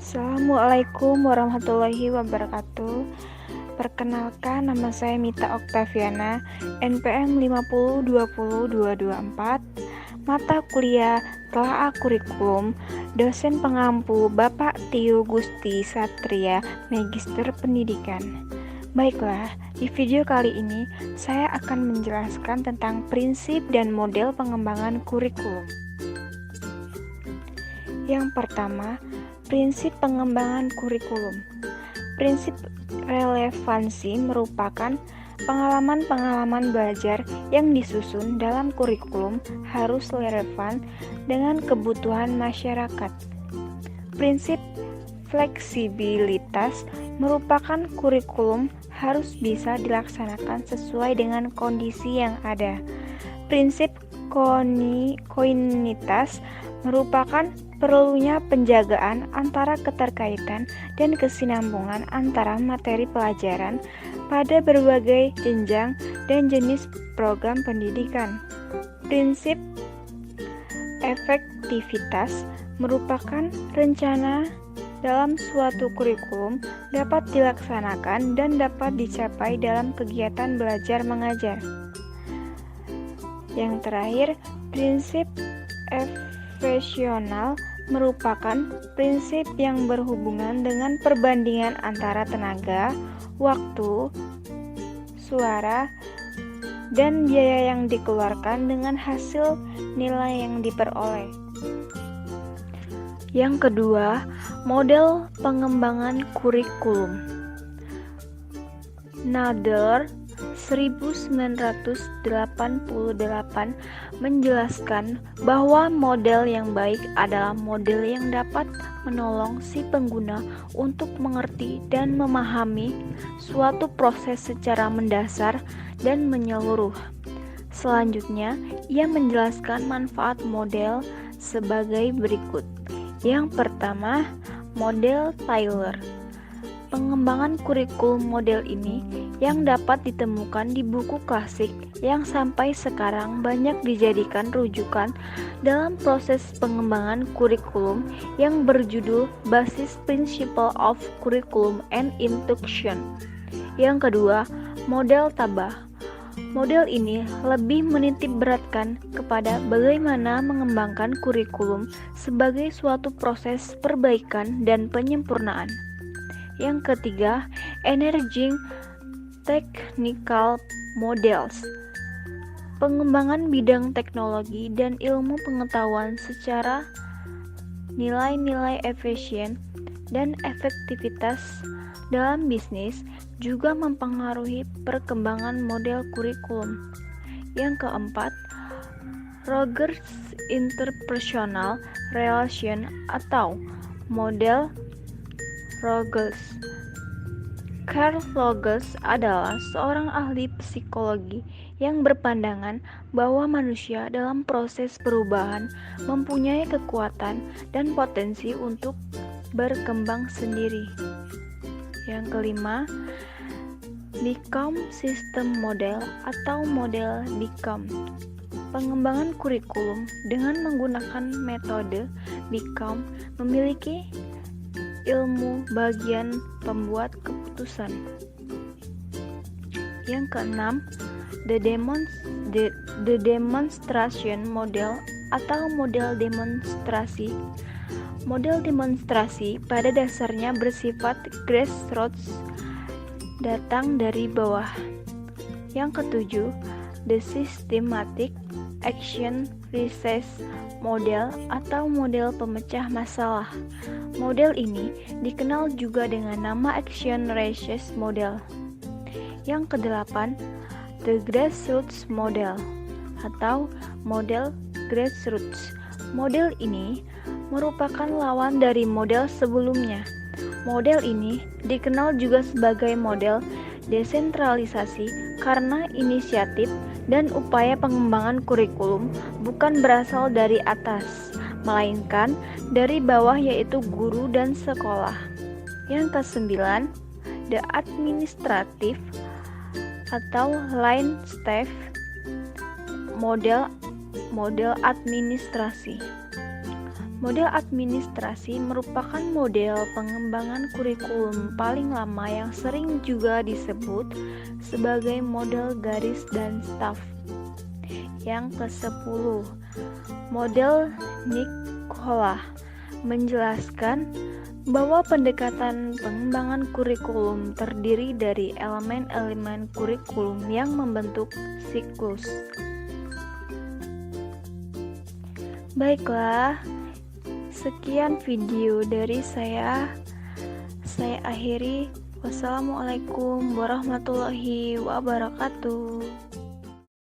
Assalamualaikum warahmatullahi wabarakatuh. Perkenalkan, nama saya Mita Oktaviana, NPM 5020224. Mata kuliah Telaah Kurikulum, dosen pengampu Bapak Tio Gusti Satria, Magister Pendidikan. Baiklah, di video kali ini saya akan menjelaskan tentang prinsip dan model pengembangan kurikulum. Yang pertama, prinsip pengembangan kurikulum. Prinsip relevansi merupakan pengalaman-pengalaman belajar yang disusun dalam kurikulum harus relevan dengan kebutuhan masyarakat. Prinsip fleksibilitas merupakan kurikulum harus bisa dilaksanakan sesuai dengan kondisi yang ada. Prinsip koinitas merupakan perlunya penjagaan antara keterkaitan dan kesinambungan antara materi pelajaran pada berbagai jenjang dan jenis program pendidikan. Prinsip efektivitas merupakan rencana dalam suatu kurikulum dapat dilaksanakan dan dapat dicapai dalam kegiatan belajar mengajar. Yang terakhir, prinsip efesional merupakan prinsip yang berhubungan dengan perbandingan antara tenaga, waktu, suara, dan biaya yang dikeluarkan dengan hasil nilai yang diperoleh. Yang kedua, model pengembangan kurikulum. Nadler 1988 menjelaskan bahwa model yang baik adalah model yang dapat menolong si pengguna untuk mengerti dan memahami suatu proses secara mendasar dan menyeluruh. Selanjutnya, ia menjelaskan manfaat model sebagai berikut. Yang pertama, model Taylor. Pengembangan kurikulum model ini yang dapat ditemukan di buku klasik yang sampai sekarang banyak dijadikan rujukan dalam proses pengembangan kurikulum yang berjudul Basis Principle of Curriculum and Instruction. Yang kedua, model Tabah. Model ini lebih menitik beratkan kepada bagaimana mengembangkan kurikulum sebagai suatu proses perbaikan dan penyempurnaan. Yang ketiga, Emerging Technical Models. Pengembangan bidang teknologi dan ilmu pengetahuan secara nilai-nilai efisien dan efektivitas dalam bisnis juga mempengaruhi perkembangan model kurikulum. Yang keempat, Rogers Interpersonal Relation atau model Rogers. Carl Rogers adalah seorang ahli psikologi yang berpandangan bahwa manusia dalam proses perubahan mempunyai kekuatan dan potensi untuk berkembang sendiri. Yang kelima, Become System Model atau model Become. Pengembangan kurikulum dengan menggunakan metode Become memiliki ilmu bagian pembuat keputusan. Yang keenam, the demonstration model atau model demonstrasi. Model demonstrasi pada dasarnya bersifat grassroots, datang dari bawah. Yang ketujuh, the systematic action research model atau model pemecah masalah. Model ini dikenal juga dengan nama action research model. Yang kedelapan, the grassroots model atau model grassroots. Model ini merupakan lawan dari model sebelumnya. Model ini dikenal juga sebagai model desentralisasi karena inisiatif dan upaya pengembangan kurikulum bukan berasal dari atas, melainkan dari bawah, yaitu guru dan sekolah. Yang kesembilan, the administrative atau line staff model administrasi. Model administrasi merupakan model pengembangan kurikulum paling lama yang sering juga disebut sebagai model garis dan staf. Yang ke-10, model Nicola menjelaskan bahwa pendekatan pengembangan kurikulum terdiri dari elemen-elemen kurikulum yang membentuk siklus. Baiklah, sekian video dari saya. Saya akhiri. Wassalamualaikum warahmatullahi wabarakatuh.